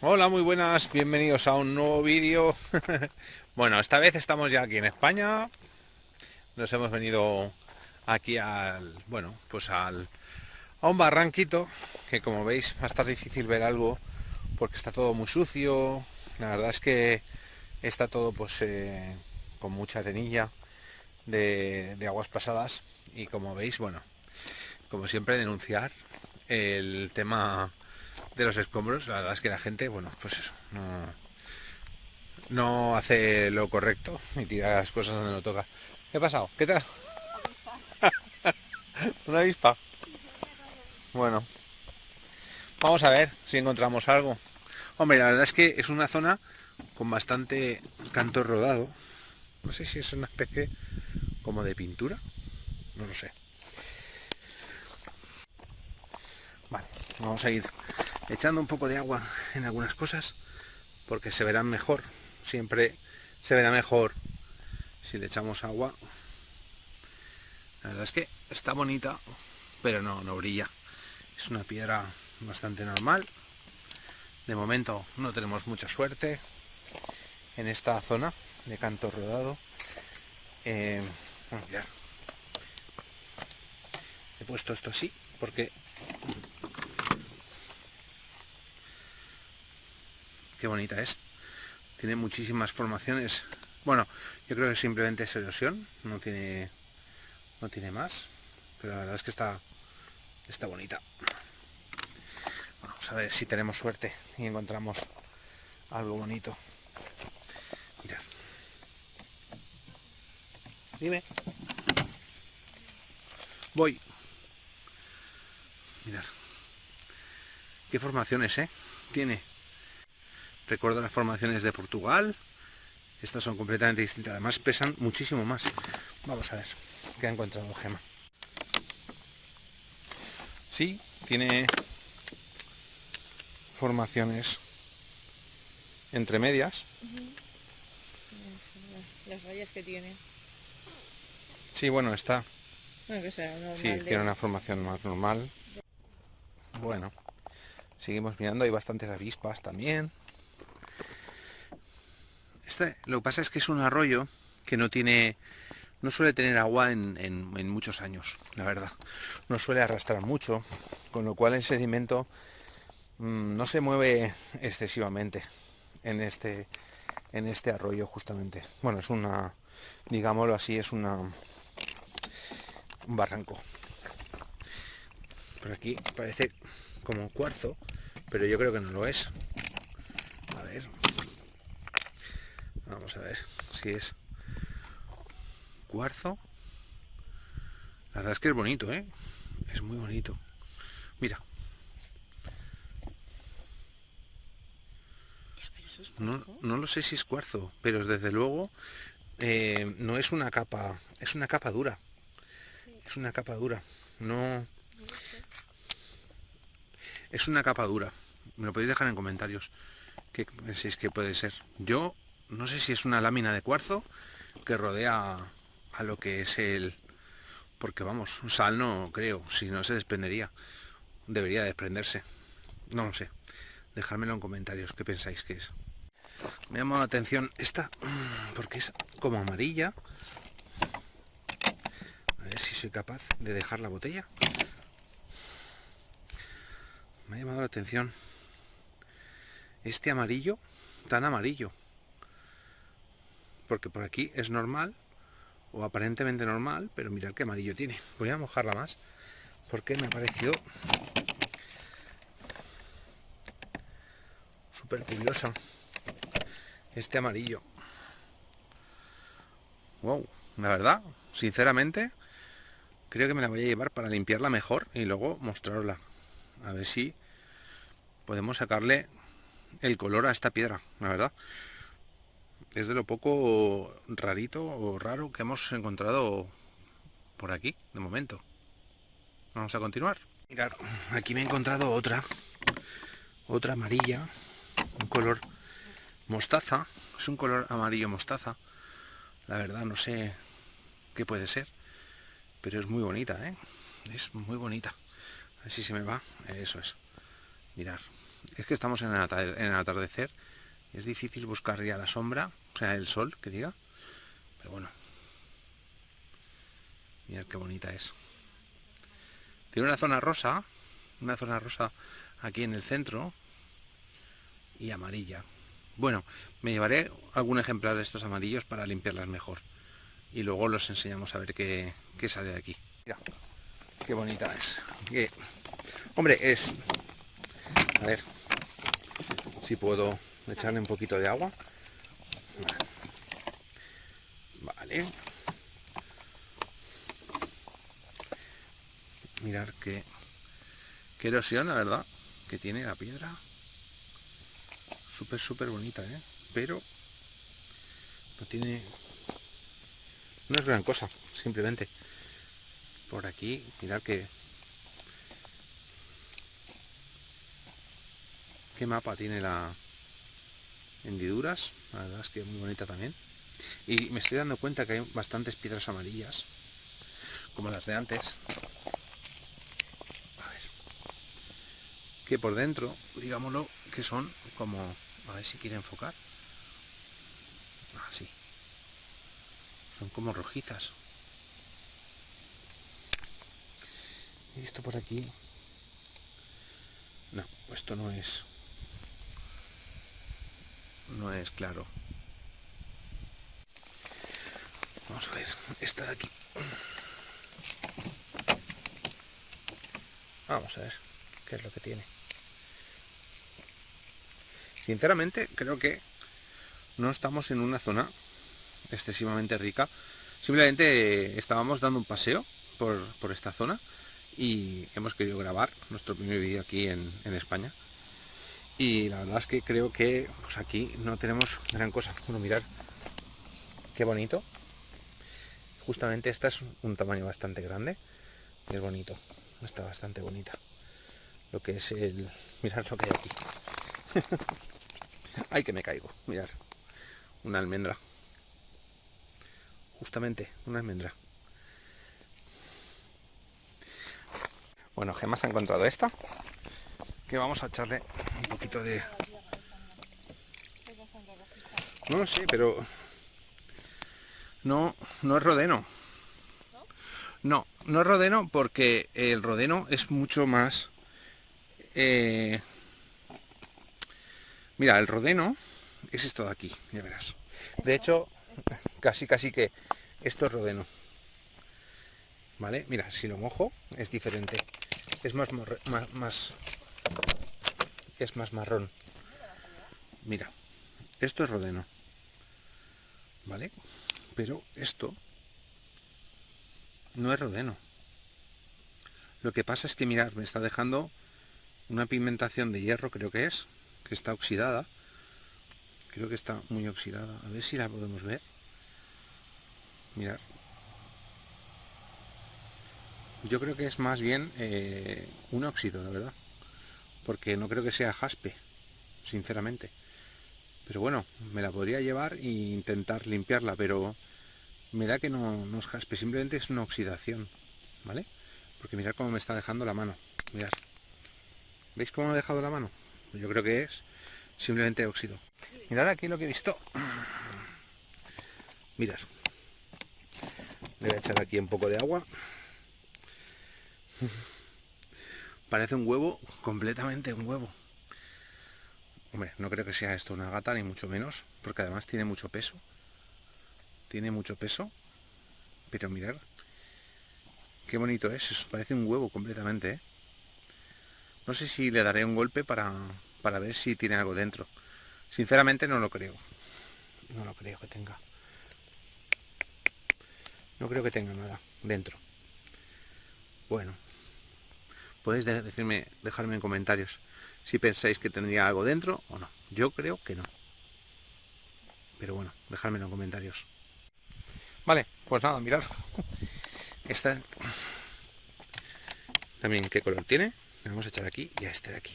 Hola, muy buenas, bienvenidos a un nuevo vídeo. Bueno, esta vez estamos ya aquí en España. Nos hemos venido aquí a un barranquito que, como veis, va a estar difícil ver algo porque está todo muy sucio. La verdad es que está todo con mucha arenilla de aguas pasadas y, como veis, bueno, como siempre, denunciar el tema de los escombros. La verdad es que la gente, bueno, pues eso, no hace lo correcto y tira las cosas donde no toca. ¿Qué ha pasado? ¿Qué tal? ¿Una avispa? Bueno, vamos a ver si encontramos algo. Hombre, la verdad es que es una zona con bastante canto rodado. No sé si es una especie como de pintura. No lo sé. Vale, vamos a ir echando un poco de agua en algunas cosas porque se verán mejor. Siempre se verá mejor si le echamos agua. La verdad es que está bonita, pero no brilla. Es una piedra bastante normal. De momento no tenemos mucha suerte en esta zona de canto rodado. Bueno, ya. He puesto esto así porque qué bonita es. Tiene muchísimas formaciones. Bueno, yo creo que simplemente es erosión, no tiene más. Pero la verdad es que está bonita. Vamos a ver si tenemos suerte y encontramos algo bonito. Mirad. Dime. Voy. Mirad. Qué formaciones, tiene. Recuerdo las formaciones de Portugal. Estas son completamente distintas. Además pesan muchísimo más. Vamos a ver qué ha encontrado Gema. Sí, tiene formaciones entre medias. Las rayas que tiene. Sí, bueno, está. Bueno, que sea normal. Sí, tiene una formación más normal. Bueno, seguimos mirando. Hay bastantes avispas también. Lo que pasa es que es un arroyo que no suele tener agua en muchos años, la verdad. No suele arrastrar mucho, con lo cual el sedimento no se mueve excesivamente en este arroyo justamente. Bueno, digámoslo así, un barranco. Por aquí parece como cuarzo, pero yo creo que no lo es. A ver. Vamos a ver si es cuarzo. La verdad es que es bonito, es muy bonito. Mira. No lo sé si es cuarzo, pero desde luego no es una capa, es una capa dura. Sí. Es una capa dura. No, No lo sé. es una capa dura. Me lo podéis dejar en comentarios qué pensáis que puede ser. Yo no sé si es una lámina de cuarzo que rodea a lo que es porque vamos, sal no creo, si no se desprendería. Debería desprenderse. No lo sé. Dejármelo en comentarios qué pensáis que es. Me llama la atención esta porque es como amarilla. A ver si soy capaz de dejar la botella. Me ha llamado la atención este amarillo, tan amarillo. Porque por aquí es normal, o aparentemente normal, pero mirad qué amarillo tiene. Voy a mojarla más, porque me ha parecido súper curiosa este amarillo. Wow, la verdad, sinceramente, creo que me la voy a llevar para limpiarla mejor y luego mostrarosla. A ver si podemos sacarle el color a esta piedra, la verdad. Es de lo poco rarito o raro que hemos encontrado por aquí, de momento. Vamos a continuar. Mirad, aquí me he encontrado otra amarilla, un color mostaza. Es un color amarillo mostaza. La verdad no sé qué puede ser, pero es muy bonita, Es muy bonita. A ver si se me va. Eso es. Mirad. es que estamos en el atardecer. Es difícil buscar ya la sombra, o sea, el sol, que diga. Pero bueno. Mirad qué bonita es. Tiene una zona rosa aquí en el centro y amarilla. Bueno, me llevaré algún ejemplar de estos amarillos para limpiarlas mejor. Y luego los enseñamos a ver qué sale de aquí. Mira, qué bonita es. Hombre, es... A ver si puedo echarle un poquito de agua. Vale. Mirad qué erosión, la verdad, que tiene la piedra. Súper bonita, ¿eh? Pero no tiene... No es gran cosa, simplemente. Por aquí, mirad qué mapa tiene la hendiduras. La verdad es que muy bonita también. Y me estoy dando cuenta que hay bastantes piedras amarillas, como las de antes. A ver. Que por dentro, digámoslo, que son como... A ver si quiere enfocar. Así. Son como rojizas. Y esto por aquí... No, esto no es claro. Vamos a ver, esta de aquí. Vamos a ver qué es lo que tiene. Sinceramente, creo que no estamos en una zona excesivamente rica. Simplemente estábamos dando un paseo por esta zona y hemos querido grabar nuestro primer vídeo aquí en España. Y la verdad es que creo que pues aquí no tenemos gran cosa. Bueno, mirad qué bonito. Justamente esta es un tamaño bastante grande. Es bonito. Está bastante bonita. Lo que es el... Mirad lo que hay aquí. Ay, que me caigo. Mirad. Una almendra. Justamente, una almendra. Bueno, Gemma se ha encontrado esta. Que vamos a echarle un poquito de... No lo sé, pero... No es rodeno. No es rodeno porque el rodeno es mucho más... Mira, el rodeno es esto de aquí, ya verás. De hecho, casi que esto es rodeno. ¿Vale? Mira, si lo mojo es diferente. Es más marrón. Mira, esto es rodeno. ¿Vale? Pero esto no es rodeno. Lo que pasa es que, mirad, me está dejando una pigmentación de hierro, creo que es, que está oxidada. Creo que está muy oxidada. A ver si la podemos ver. Mirad. Yo creo que es más bien un óxido, la verdad. Porque no creo que sea jaspe, sinceramente. Pero bueno, me la podría llevar e intentar limpiarla, pero me da que no es jaspe, simplemente es una oxidación, ¿vale? Porque mirad cómo me está dejando la mano. Mirad. ¿Veis cómo me ha dejado la mano? Yo creo que es simplemente óxido. Mirad aquí lo que he visto. Mirad. Le voy a echar aquí un poco de agua. Parece un huevo, completamente un huevo. Hombre, no creo que sea esto una gata, ni mucho menos, porque además tiene mucho peso. Tiene mucho peso. Pero mirad. Qué bonito es, parece un huevo completamente, ¿eh? No sé si le daré un golpe para ver si tiene algo dentro. Sinceramente no lo creo. No lo creo que tenga. No creo que tenga nada dentro. Bueno. Podéis dejarme en comentarios si pensáis que tendría algo dentro o no. Yo creo que no. Pero bueno, dejádmelo en comentarios. Vale, pues nada, mirad. Esta también qué color tiene. Le vamos a echar aquí y a este de aquí.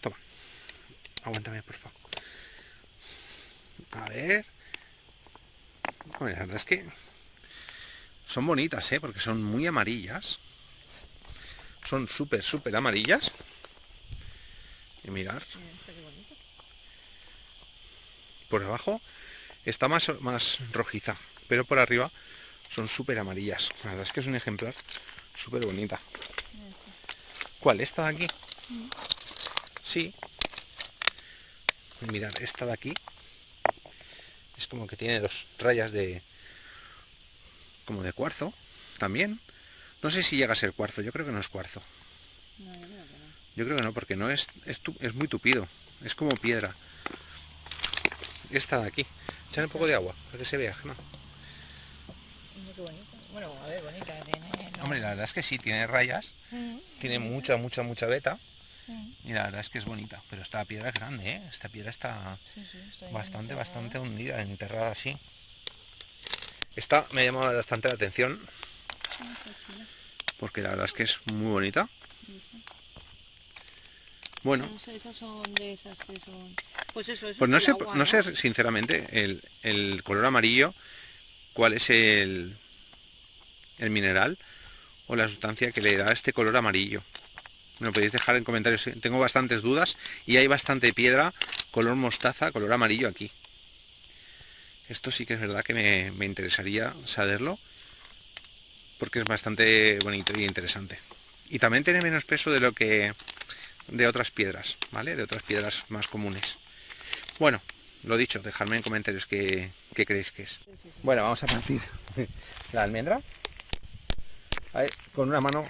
Toma. Aguántame, por favor. A ver. Bueno, la verdad es que son bonitas, ¿eh? Porque son muy amarillas. Son súper amarillas. Y que mirar. Está qué bonito. Por abajo está más rojiza, pero por arriba son súper amarillas. La verdad es que es un ejemplar súper bonita. ¿Cuál? ¿Esta de aquí? Sí. Mirad, esta de aquí es como que tiene dos rayas de como de cuarzo también. No sé si llega a ser cuarzo, yo creo que no es cuarzo. No, yo creo que no. Yo creo que no, porque no es muy tupido, es como piedra. Esta de aquí. Echar un poco de agua para que se vea, ¿no? Mira qué bonito. Bueno, a ver, bonita tiene. No. Hombre, la verdad es que sí, tiene rayas, tiene mucha beta. Sí, Y la verdad es que es bonita, pero esta piedra es grande, ¿eh? Esta piedra está sí, está ahí bastante enterrada. hundida, enterrada así. Esta me ha llamado bastante la atención Está chula. porque la verdad es que es muy bonita. Bueno, No sé, esas son de esas que son. Pues eso pues es del agua, no ¿no? sé sinceramente el color amarillo, cuál es el mineral o la sustancia que le da este color amarillo. Me lo podéis dejar en comentarios. Tengo bastantes dudas y hay bastante piedra, color mostaza, color amarillo aquí. Esto sí que es verdad que me interesaría saberlo, porque es bastante bonito y interesante. Y también tiene menos peso de lo que de otras piedras, ¿vale? De otras piedras más comunes. Bueno, lo dicho, dejadme en comentarios qué creéis que es. Sí. Bueno, vamos a partir la almendra. A ver, con una mano,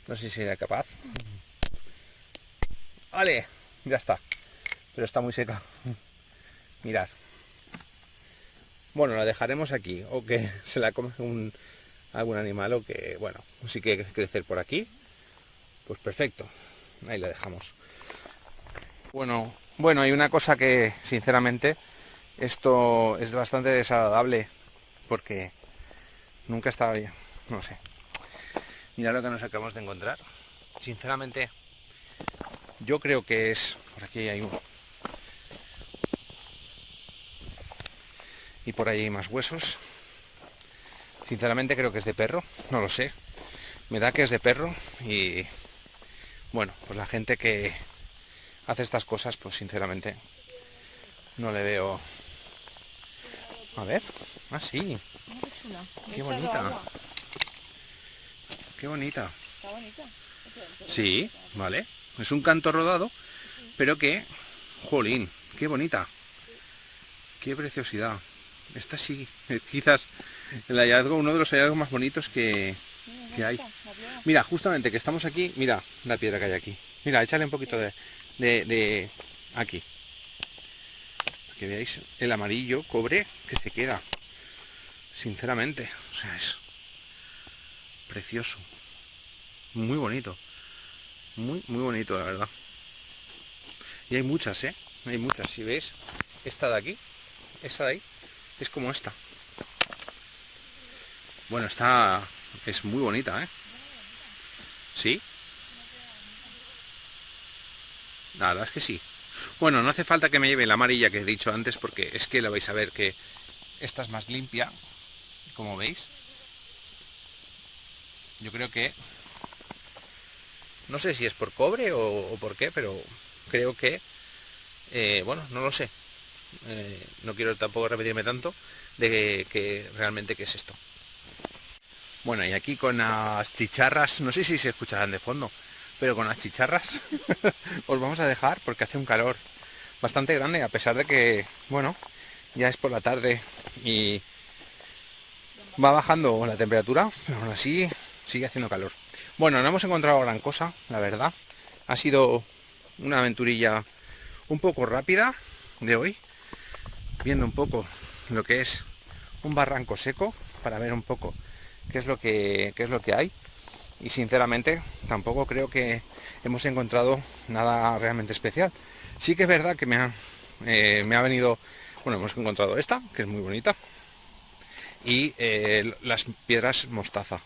no sé si será capaz. Vale, ya está. Pero está muy seca. Mirad. Bueno, la dejaremos aquí, o que se la come algún animal, o que, bueno, si quiere crecer por aquí, pues perfecto. Ahí la dejamos. Bueno, hay una cosa que, sinceramente, esto es bastante desagradable, porque nunca estaba bien, no sé. Mirad lo que nos acabamos de encontrar. Sinceramente, yo creo que es... Por aquí hay uno. Y por ahí hay más huesos. Sinceramente creo que es de perro, no lo sé. Me da que es de perro y... Bueno, pues la gente que hace estas cosas, pues sinceramente no le veo... A ver. Ah, sí. Mira qué chula. Le Qué he echado bonita. agua. Qué bonita. Está bonita. Sí, vale. Es un canto rodado, pero que... Jolín, qué bonita. Qué preciosidad. Esta sí, quizás el hallazgo, uno de los hallazgos más bonitos que hay. Mira, justamente que estamos aquí, mira la piedra que hay aquí. Mira, échale un poquito de aquí. Para que veáis el amarillo cobre que se queda. Sinceramente, o sea, es precioso. Muy bonito. Muy bonito, la verdad. Y hay muchas, ¿eh? Hay muchas. Si veis, esta de aquí, esa de ahí, es como esta. Bueno, esta es muy bonita, ¿eh? ¿Sí? La verdad es que sí. Bueno, no hace falta que me lleve la amarilla que he dicho antes, porque es que la vais a ver que esta es más limpia, como veis. Yo creo que... No sé si es por cobre o por qué, pero creo que... bueno, no lo sé. No quiero tampoco repetirme tanto de que realmente qué es esto. Bueno, y aquí con las chicharras, no sé si se escucharán de fondo, pero con las chicharras os vamos a dejar porque hace un calor bastante grande, a pesar de que, bueno, ya es por la tarde y va bajando la temperatura, pero aún así sigue haciendo calor. Bueno, no hemos encontrado gran cosa, la verdad. Ha sido una aventurilla un poco rápida de hoy, viendo un poco lo que es un barranco seco para ver un poco qué es lo que hay, y sinceramente tampoco creo que hemos encontrado nada realmente especial. Sí que es verdad que me ha venido, bueno, hemos encontrado esta, que es muy bonita, y las piedras mostaza,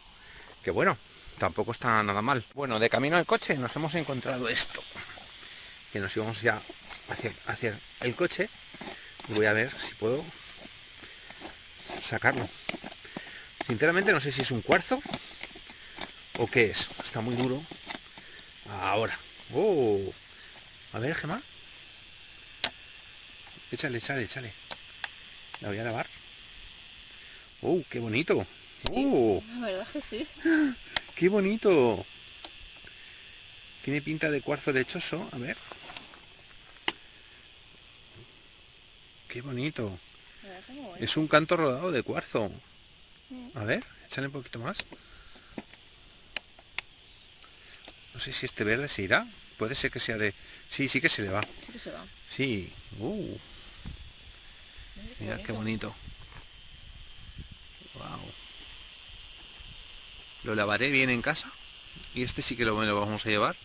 que bueno, tampoco está nada mal. Bueno, de camino al coche nos hemos encontrado esto, que nos íbamos ya hacia el coche, y voy a ver si puedo sacarlo. Sinceramente no sé si es un cuarzo o qué es. Está muy duro. Ahora. ¡Oh! A ver, Gemma. Échale, échale, échale. La voy a lavar. ¡Oh, qué bonito! ¡Oh! La verdad que sí. ¡Qué bonito! Tiene pinta de cuarzo lechoso. A ver. ¡Qué bonito! La verdad que muy bonito. Es un canto rodado de cuarzo. Sí. A ver, échale un poquito más. No sé si este verde se irá. Puede ser que sea de... Sí, sí que se le va. Sí que se va. Sí. Mira Mirad qué bonito. Wow. Lo lavaré bien en casa. Y este sí que me lo vamos a llevar.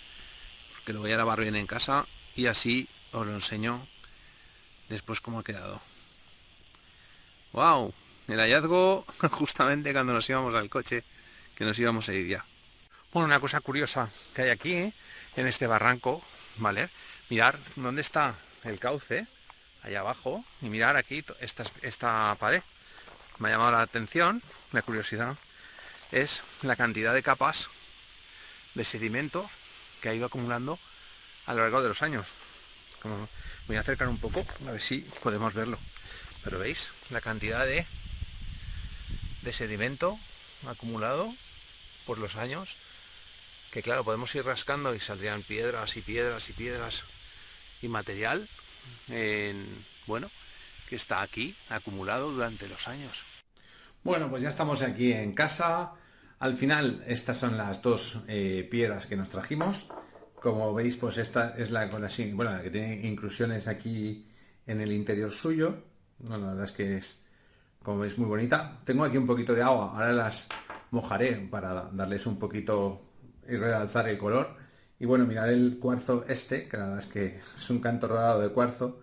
Porque lo voy a lavar bien en casa. Y así os lo enseño después cómo ha quedado. Wow. El hallazgo justamente cuando nos íbamos al coche. Que nos íbamos a ir ya. Bueno, una cosa curiosa que hay aquí, en este barranco, ¿vale? Mirar dónde está el cauce, allá abajo, y mirar aquí esta pared. Me ha llamado la atención, la curiosidad, es la cantidad de capas de sedimento que ha ido acumulando a lo largo de los años. Como me voy a acercar un poco, a ver si podemos verlo. Pero veis la cantidad de sedimento acumulado por los años, que claro, podemos ir rascando y saldrían piedras y piedras y piedras y material, bueno, que está aquí acumulado durante los años. Bueno, pues ya estamos aquí en casa. Al final, estas son las dos piedras que nos trajimos. Como veis, pues esta es la con la que tiene inclusiones aquí en el interior suyo. Bueno, la verdad es que es, como veis, muy bonita. Tengo aquí un poquito de agua, ahora las mojaré para darles un poquito y realzar el color. Y bueno, mirad el cuarzo este, que la verdad es que es un canto rodado de cuarzo,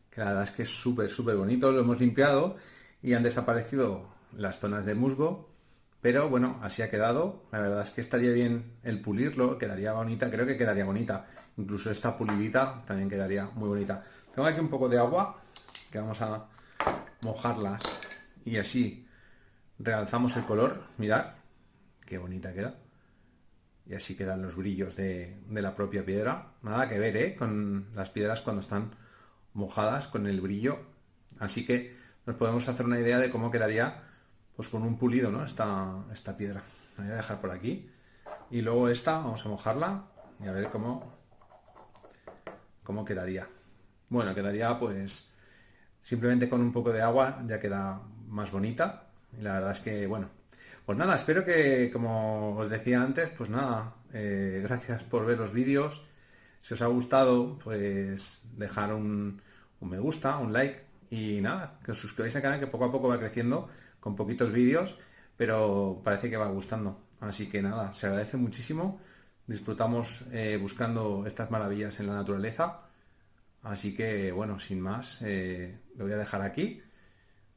que la verdad es que es súper, súper bonito. Lo hemos limpiado y han desaparecido las zonas de musgo, pero bueno, así ha quedado. La verdad es que estaría bien el pulirlo, quedaría bonita, creo que quedaría bonita. Incluso esta pulidita también quedaría muy bonita. Tengo aquí un poco de agua, que vamos a mojarla y así realzamos el color. Mirad, qué bonita queda. Y así quedan los brillos de la propia piedra. Nada que ver, ¿eh? Con las piedras cuando están mojadas, con el brillo. Así que nos podemos hacer una idea de cómo quedaría pues con un pulido, ¿no? Esta piedra. La voy a dejar por aquí. Y luego esta, vamos a mojarla y a ver cómo quedaría. Bueno, quedaría pues simplemente con un poco de agua ya queda más bonita. Y la verdad es que, bueno, pues nada, espero que, como os decía antes, pues nada, gracias por ver los vídeos. Si os ha gustado, pues dejar un me gusta, un like y nada, que os suscribáis al canal que poco a poco va creciendo con poquitos vídeos, pero parece que va gustando. Así que nada, se agradece muchísimo. Disfrutamos buscando estas maravillas en la naturaleza. Así que bueno, sin más, lo voy a dejar aquí.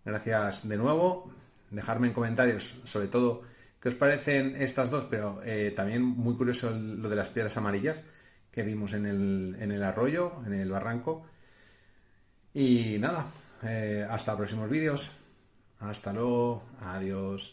Gracias de nuevo. Dejarme en comentarios sobre todo qué os parecen estas dos, pero también muy curioso lo de las piedras amarillas que vimos en el arroyo, en el barranco. Y nada, hasta próximos vídeos. Hasta luego. Adiós.